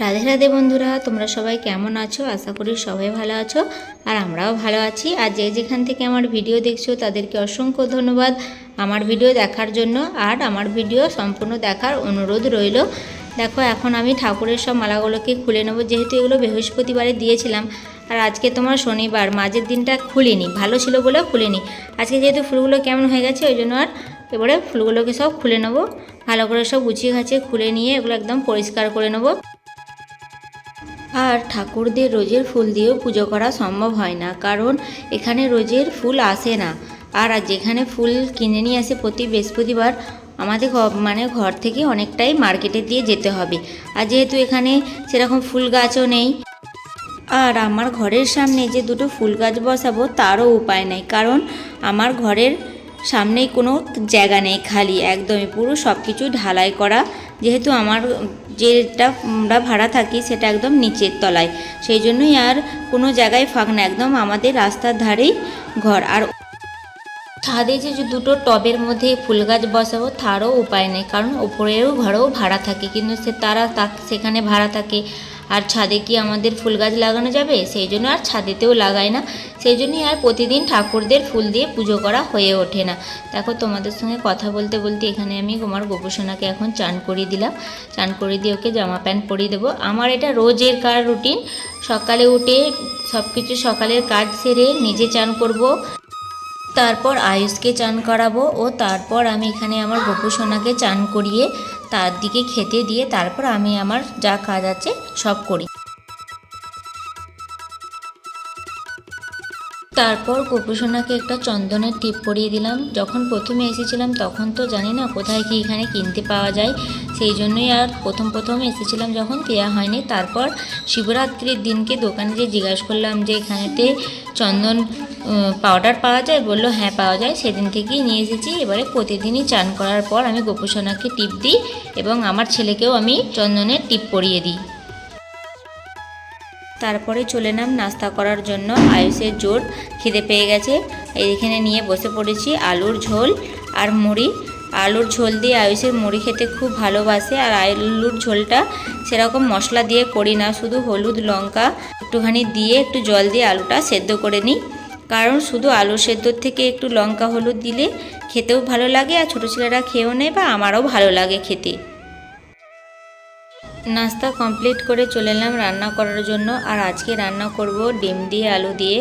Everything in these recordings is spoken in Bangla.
রাধে রাধে বন্ধুরা, তোমরা সবাই কেমন আছো? আশা করি সবাই ভালো আছো আর আমরাও ভালো আছি। আর যে যেখান থেকে আমার ভিডিও দেখছো তাদেরকে অসংখ্য ধন্যবাদ আমার ভিডিও দেখার জন্য। আর আমার ভিডিও সম্পূর্ণ দেখার অনুরোধ রইল। দেখো, এখন আমি ঠাকুরের সব মালাগুলোকে খুলে নেবো, যেহেতু এগুলো বৃহস্পতিবারে দিয়েছিলাম আর আজকে তোমার শনিবার, মাঝের দিনটা খুলিনি, ভালো ছিল বলেও খুলিনি। আজকে যেহেতু ফুলগুলো কেমন হয়ে গেছে ওই জন্য আর এবারে ফুলগুলোকে সব খুলে নেবো। ভালো করে সব গুছিয়ে গাছিয়ে খুলে নিয়ে এগুলো একদম পরিষ্কার করে নেবো। আর ঠাকুরদের রোজের ফুল দিয়েও পুজো করা সম্ভব হয় না, কারণ এখানে রোজের ফুল আসে না। আর যেখানে ফুল কিনে নিয়ে আসে প্রতি বৃহস্পতিবার, আমাদের ঘর থেকে অনেকটাই মার্কেটে দিয়ে যেতে হবে। আর যেহেতু এখানে সেরকম ফুল গাছও নেই, আর আমার ঘরের সামনে যে দুটো ফুল গাছ বসাবো তারও উপায় নেই, কারণ আমার ঘরের সামনেই কোনো জায়গা নেই, খালি একদমই পুরো সব কিছু ঢালাই করা। যেহেতু আমার যেটা আমরা ভাড়া থাকি সেটা একদম নিচের তলায়, সেই জন্যই আর কোনো জায়গায় ফাঁক না, একদম আমাদের রাস্তার ধারেই ঘর। আর ছাদে যে দুটো টবের মধ্যে ফুল গাছ বসাবো তারও উপায় নেই, কারণ ওপরেও ঘরেও ভাড়া থাকে, কিন্তু তারা সেখানে ভাড়া থাকে। আর ছাদে কি আমাদের ফুল গাছ লাগানো যাবে? সেই জন্য আর ছাদেতেও লাগাই না। সেই জন্যই আর প্রতিদিন ঠাকুরদের ফুল দিয়ে পুজো করা হয়ে ওঠে না। দেখো, তোমাদের সঙ্গে কথা বলতে বলতে এখানে আমি আমার গোপুসোনাকে এখন চান করিয়ে দিলাম। চান করিয়ে দিয়ে ওকে জামা প্যান্ট পরিয়ে দেবো। আমার এটা রোজের রুটিন। সকালে উঠে সব কিছু সকালের কাজ সেরে নিজে চান করব, তারপর আয়ুষকে চান করাবো, ও তারপর আমি এখানে আমার গোপুসোনাকে চান করিয়ে তার দিকে খেতে দিয়ে তারপর আমি আমার যা কাজ আছে সব করি। তারপর গোপুসোনাকে একটা চন্দনের টিপ পরিয়ে দিলাম। যখন প্রথমে এসেছিলাম তখন তো জানি না কোথায় কি এখানে কিনতে পাওয়া যায়, সেই জন্যই আর প্রথম এসেছিলাম যখন দেওয়া হয়নি। তারপর শিবরাত্রির দিনকে দোকানে যে জিজ্ঞাসা করলাম যে এখানেতে চন্দন পাউডার পাওয়া যায়, বললো হ্যাঁ পাওয়া যায়। সেদিন থেকেই নিয়ে এসেছি। এবারে প্রতিদিনই চান করার পর আমি গোপুসোনাকে টিপ দিই এবং আমার ছেলেকেও আমি চন্দনের টিপ পরিয়ে দিই। তারপরে চলে নাম নাস্তা করার জন্য। আয়ুষের জোর খিদে পেয়ে গেছে, এইখানে নিয়ে বসে পড়েছি আলুর ঝোল আর মুড়ি। আলুর ঝোল দিয়ে আয়ুষের মুড়ি খেতে খুব ভালোবাসে। আর আলুর ঝোলটা সেরকম মশলা দিয়ে করি না, শুধু হলুদ লঙ্কা একটুখানি দিয়ে একটু জল দিয়ে আলুটা সেদ্ধ করে নিই, কারণ শুধু আলু সেদ্ধর থেকে একটু লঙ্কা হলুদ দিলে খেতেও ভালো লাগে আর ছোটো ছেলেরা খেয়েও নেয় বা আমারও ভালো লাগে খেতে। নাস্তা কমপ্লিট করে চলে এলাম রান্না করার জন্য। আর আজকে রান্না করব ডিম দিয়ে আলু দিয়ে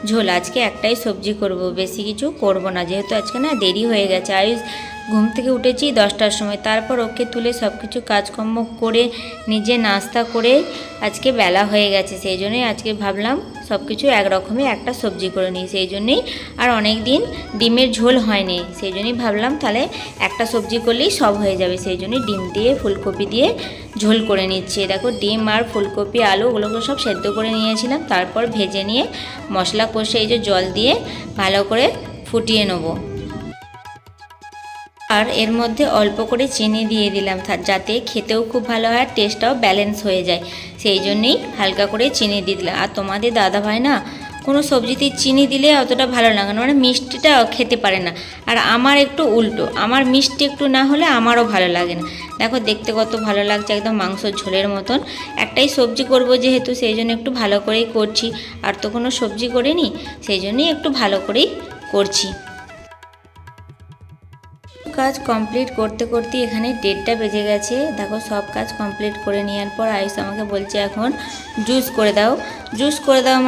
ঝোল। আজকে একটাই সবজি করব, বেশি কিছু করব না, যেহেতু আজকে না দেরি হয়ে গেছে। আয়ুষ ঘুম থেকে উঠেছি 10টার সময়, তারপর ওকে তুলে সব কিছু কাজকর্ম করে নিজে নাস্তা করে আজকে বেলা হয়ে গেছে। সেই জন্যই আজকে ভাবলাম সব কিছু একরকমই একটা সবজি করে নিই। সেই জন্যই আর অনেক দিন ডিমের ঝোল হয়নি, সেই জন্যই ভাবলাম তাহলে একটা সবজি করলেই সব হয়ে যাবে। সেই জন্যই ডিম দিয়ে ফুলকপি দিয়ে ঝোল করে নিচ্ছি। দেখো, ডিম আর ফুলকপি আলু ওগুলোকে সব সেদ্ধ করে নিয়েছিলাম, তারপর ভেজে নিয়ে মশলা কষে এই যে জল দিয়ে ভালো করে ফুটিয়ে নেব। আর এর মধ্যে অল্প করে চিনি দিয়ে দিলাম, যাতে খেতেও খুব ভালো হয়, টেস্টটাও ব্যালেন্স হয়ে যায়। সেই জন্যই হালকা করে চিনি দিয়ে দিলাম। আর তোমাদের দাদাভাই না কোনো সবজিতে চিনি দিলে অতটা ভালো লাগে না, মানে মিষ্টিটা খেতে পারে না। আর আমার একটু উল্টো, আমার মিষ্টি একটু না হলে আমারও ভালো লাগে না। দেখো, দেখতে কত ভালো লাগছে, একদম মাংসর ঝোলের মতন। একটাই সবজি করব যেহেতু, সেই জন্য একটু ভালো করেই করছি। আর তো কোনো সবজি করিনি, সেই জন্যই একটু ভালো করেই করছি। কাজ কমপ্লিট করতে করতে এখানে 1:30টা বেজে গেছে। দেখো, সব কাজ কমপ্লিট করে নেওয়ার পর আয়ুষ আমাকে বলছে এখন জুস করে দাও। জুস করে দাও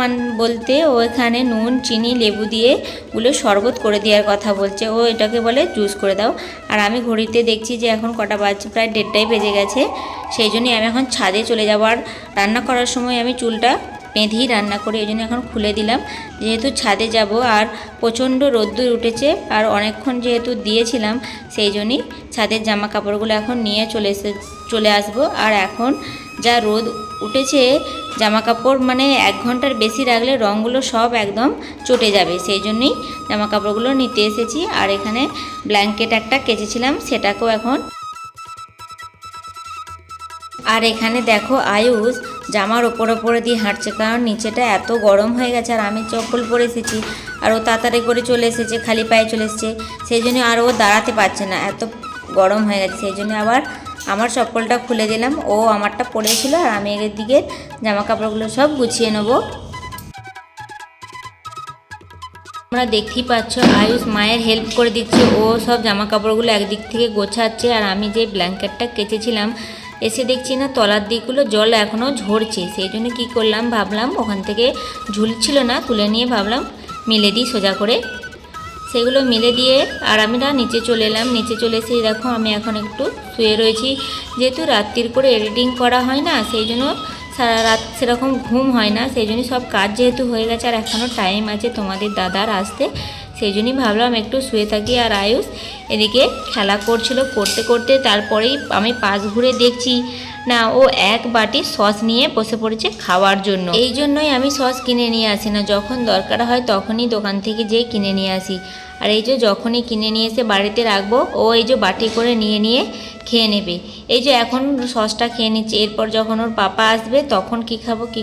বলতে ও এখানে নুন চিনি লেবু দিয়ে গুলো শরবত করে দেওয়ার কথা বলছে, ও এটাকে বলে জুস করে দাও। আর আমি ঘড়িতে দেখছি যে এখন কটা বাজছে, প্রায় 1:30টাই বেজে গেছে। সেই জন্যই আমি এখন ছাদে চলে যাব। আর রান্না করার সময় আমি চুলটা বেঁধেই রান্না করি, এই জন্য এখন খুলে দিলাম, যেহেতু ছাদে যাব। আর প্রচণ্ড রোদ্দুর উঠেছে আর অনেকক্ষণ যেহেতু দিয়েছিলাম, সেই জন্যই ছাদের জামা কাপড়গুলো এখন নিয়ে চলে আসবো। আর এখন যা রোদ উঠেছে, জামা কাপড় মানে 1 ঘন্টার বেশি রাখলে রঙগুলো সব একদম চটে যাবে, সেই জন্যই জামা কাপড়গুলো নিতে এসেছি। আর এখানে ব্ল্যাঙ্কেট একটা কেচেছিলাম, সেটাকেও এখন। আর এখানে দেখো, আয়ুষ জামার ওপরে দিয়ে হাঁটছে, কারণ নিচেটা এত গরম হয়ে গেছে। আর আমি চপ্পল পরে এসেছি আর ও তাড়াতাড়ি করে চলে এসেছে, খালি পায়ে চলে এসেছে, সেই জন্য আর ও দাঁড়াতে পারছে না, এত গরম হয়ে গেছে। সেই জন্য আবার আমার চপ্পলটা খুলে দিলাম, ও আমারটা পড়েছিল আর আমি এদিকে জামা কাপড়গুলো সব গুছিয়ে নেবো। তোমরা দেখতেই পাচ্ছ আয়ুষ মায়ের হেল্প করে দিচ্ছে, ও সব জামা কাপড়গুলো একদিক থেকে গোছাচ্ছে আর আমি যে ব্ল্যাঙ্কেটটা কেচেছিলাম এসে দেখছি না তলার দিকগুলো জল এখনও ঝরছে। সেই জন্য কী করলাম, ভাবলাম ওখান থেকে ঝুলছিল না, তুলে নিয়ে ভাবলাম মিলে দিই সোজা করে। সেগুলো মিলে দিয়ে আর আমি নিচে চলে এলাম। নিচে চলে এসে দেখো আমি এখন একটু শুয়ে রয়েছি, যেহেতু রাত্রির করে এডিটিং করা হয় না সেই জন্য সারা রাত সেরকম ঘুম হয় না, সেই জন্যই সব কাজ যেহেতু হয়ে গেছে আর এখনও টাইম আছে তোমাদের দাদার আসতে, সেই জন্যই ভাবলাম একটু শুয়ে থাকি। আর আয়ুষ এদিকে খেলা করছিল, করতে করতে তারপরেই আমি পাশ ঘুরে দেখছি না ও এক বাটি সস নিয়ে বসে পড়েছে খাওয়ার জন্য। এই জন্যই আমি সস কিনে নিয়ে আসি না, যখন দরকার হয় তখনই দোকান থেকে যেয়ে কিনে নিয়ে আসি। আর এই যে যখনই কিনে নিয়ে এসে বাড়িতে রাখবো ও এই যে বাটি করে নিয়ে নিয়ে খেয়ে নেবে। এই যে এখন সসটা খেয়ে নিচ্ছে, এরপর যখন ওর পাপা আসবে তখন কী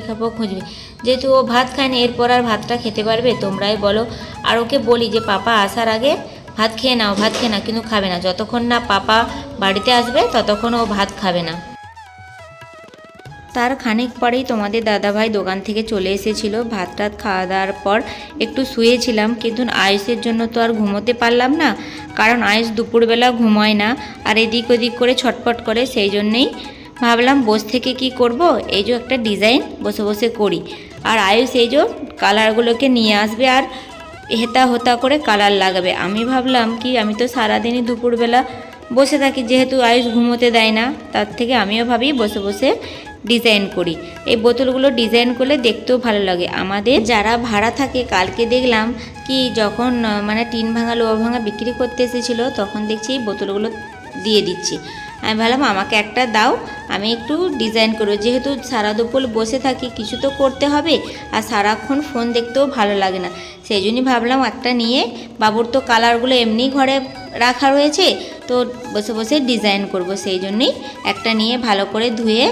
খাবো খুঁজবে, যেহেতু ও ভাত খায় না এরপর আর ভাতটা খেতে পারবে তোমরাই বলো। আর ওকে বলি যে পাপা আসার আগে ভাত খেয়ে নাও, ভাত খেয়ে না, কিন্তু খাবে না, যতক্ষণ না পাপা বাড়িতে আসবে ততক্ষণ ও ভাত খাবে না। তার খানিক পরেই তোমাদের দাদাভাই দোকান থেকে চলে এসেছিলো। ভাত টাত খাওয়া দাওয়ার পর একটু শুয়েছিলাম, কিন্তু আয়ুষের জন্য তো আর ঘুমোতে পারলাম না, কারণ আয়ুষ দুপুরবেলা ঘুমায় না আর এদিক ওদিক করে ছটফট করে, সেই জন্যেই ভাবলাম বসে থেকে কি করব, এই যে একটা ডিজাইন বসে বসে করি। আর আয়ুষ এই যে কালারগুলোকে নিয়ে আসবে আর হেতা হোতা করে কালার লাগাবে। আমি ভাবলাম কি আমি তো সারাদিনই দুপুরবেলা বসে থাকি, যেহেতু আয়ুষ ঘুমোতে দেয় না, তার থেকে আমিও ভাবি বসে বসে ডিজাইন করি। এই বোতলগুলো ডিজাইন করলে দেখতেও ভালো লাগে। আমাদের যারা ভাড়া থাকে কালকে দেখলাম কি যখন মানে টিন ভাঙা লোহা ভাঙা বিক্রি করতে এসেছিলো তখন দেখছি এই বোতলগুলো দিয়ে দিচ্ছি। আমি ভাবলাম আমাকে একটা দাও, আমি একটু ডিজাইন করবো, যেহেতু সারা দুপুর বসে থাকি কিছু তো করতে হবে আর সারাক্ষণ ফোন দেখতেও ভালো লাগে না, সেই জন্যই ভাবলাম একটা নিয়ে, বাবুর তো কালারগুলো এমনি ঘরে রাখা রয়েছে তো বসে বসে ডিজাইন করব, সেই জন্যই একটা নিয়ে ভালো করে ধুয়ে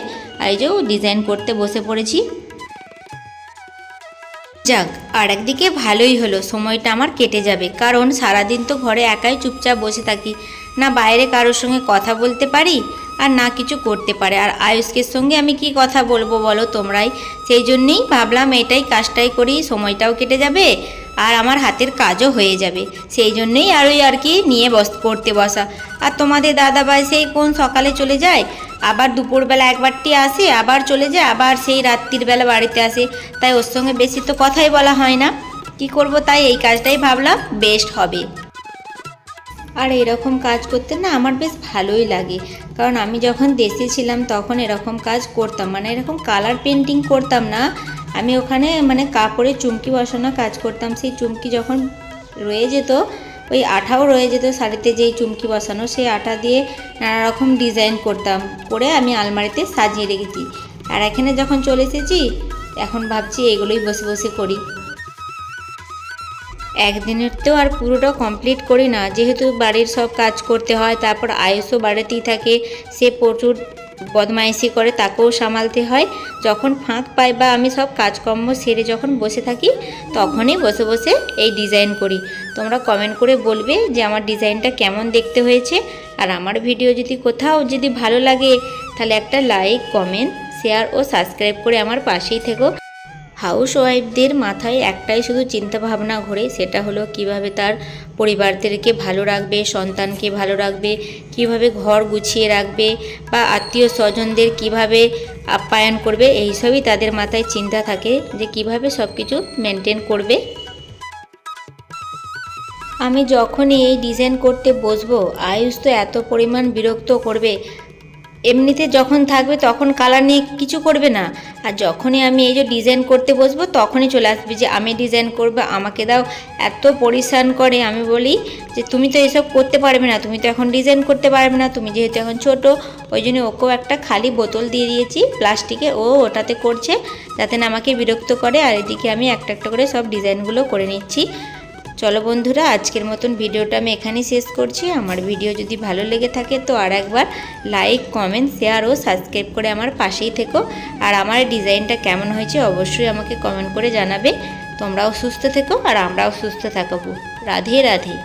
এই যে ডিজাইন করতে বসে পড়েছি। যাক, আর একদিকে ভালোই হলো, সময়টা আমার কেটে যাবে, কারণ সারাদিন তো ঘরে একাই চুপচাপ বসে থাকি, না বাইরে কারোর সঙ্গে কথা বলতে পারি আর না কিছু করতে পারে। আর আয়ুষকের সঙ্গে আমি কি কথা বলবো বলো তোমরাই, সেই জন্যেই ভাবলাম এটাই কাজটাই করি, সময়টাও কেটে যাবে আর আমার হাতের কাজও হয়ে যাবে, সেই জন্যেই আর কি নিয়ে পড়তে বসা। আর তোমাদের দাদাভাই সেই কোন সকালে চলে যায়, আবার দুপুরবেলা একবারটি আসে, আবার চলে যায়, আবার সেই রাত্রির বেলা বাড়িতে আসে, তাই ওর সঙ্গে বেশি তো কথাই বলা হয় না, কি করব, তাই এই কাজটাই ভাবলাম বেস্ট হবে। আর এরকম কাজ করতে না আমার বেশ ভালোই লাগে, কারণ আমি যখন দেশে ছিলাম তখন এরকম কাজ করতাম, মানে এরকম কালার পেন্টিং করতাম না, আমি ওখানে মানে কাপড়ে চুমকি বসানো কাজ করতাম। সেই চুমকি যখন রয়ে যেত, ওই আঠাও রয়ে যেত শাড়িতে যেই চুমকি বসানো, সেই আঠা দিয়ে নানা রকম ডিজাইন করতাম, করে আমি আলমারিতে সাজিয়ে রেখেছি। আর এখানে যখন চলে এসেছি এখন ভাবছি এগুলোই বসে বসে করি। একদিনের তো আর পুরোটা কমপ্লিট করি না, যেহেতু বাড়ির সব কাজ করতে হয়, তারপর আয়ুষও বাড়িতেই থাকে, সে প্রচুর বদমাইশি করে, তাকেও সামালতে হয়। যখন ফাঁক পাই বা আমি সব কাজকর্ম সেরে যখন বসে থাকি তখনই বসে বসে এই ডিজাইন করি। তোমরা কমেন্ট করে বলবে যে আমার ডিজাইনটা কেমন দেখতে হয়েছে, আর আমার ভিডিও যদি কোথাও যদি ভালো লাগে তাহলে একটা লাইক, কমেন্ট, শেয়ার ও সাবস্ক্রাইব করে আমার পাশেই থেকো। হাউস ওয়াইফদের মাথায় একটাই শুধু চিন্তা ভাবনা ঘোরে, সেটা হলো কিভাবে তার পরিবারদেরকে ভালো রাখবে, সন্তানকে ভালো রাখবে, কিভাবে ঘর গুছিয়ে রাখবে, বা আত্মীয় স্বজনদের কিভাবে আপ্যায়ন করবে, এইসবই তাদের মাথায় চিন্তা থাকে, যে কিভাবে সব কিছু মেনটেন করবে। আমি যখনই এই ডিজাইন করতে বসবো আয়ুষ তো এত পরিমাণ বিরক্ত করবে, এমনিতে যখন থাকবে তখন কালার নিয়ে কিছু করবে না, আর যখনই আমি এই যে ডিজাইন করতে বসবো তখনই চলে আসবে যে আমি ডিজাইন করবো, আমাকে দাও, এত পরিশ্রম করে। আমি বলি যে তুমি তো এসব করতে পারবে না, তুমি তো এখন ডিজাইন করতে পারবে না, তুমি যেহেতু এখন ছোট, ওই জন্য ওকেও একটা খালি বোতল দিয়ে দিয়েছি প্লাস্টিকে, ও ওটাতে করছে যাতে না আমাকে বিরক্ত করে, আর এদিকে আমি একটা একটা করে সব ডিজাইনগুলো করে নিচ্ছি। চলো বন্ধুরা, আজকের মতন ভিডিওটা আমি এখানেই শেষ করছি। আমার ভিডিও যদি ভালো লেগে থাকে তো আর একবার লাইক, কমেন্ট, শেয়ার ও সাবস্ক্রাইব করে আমার পাশেই থেকো। আর আমার ডিজাইনটা কেমন হয়েছে অবশ্যই আমাকে কমেন্ট করে জানাবে। তোমরাও সুস্থ থেকো আর আমরাও সুস্থ থাকবো। রাধে রাধে।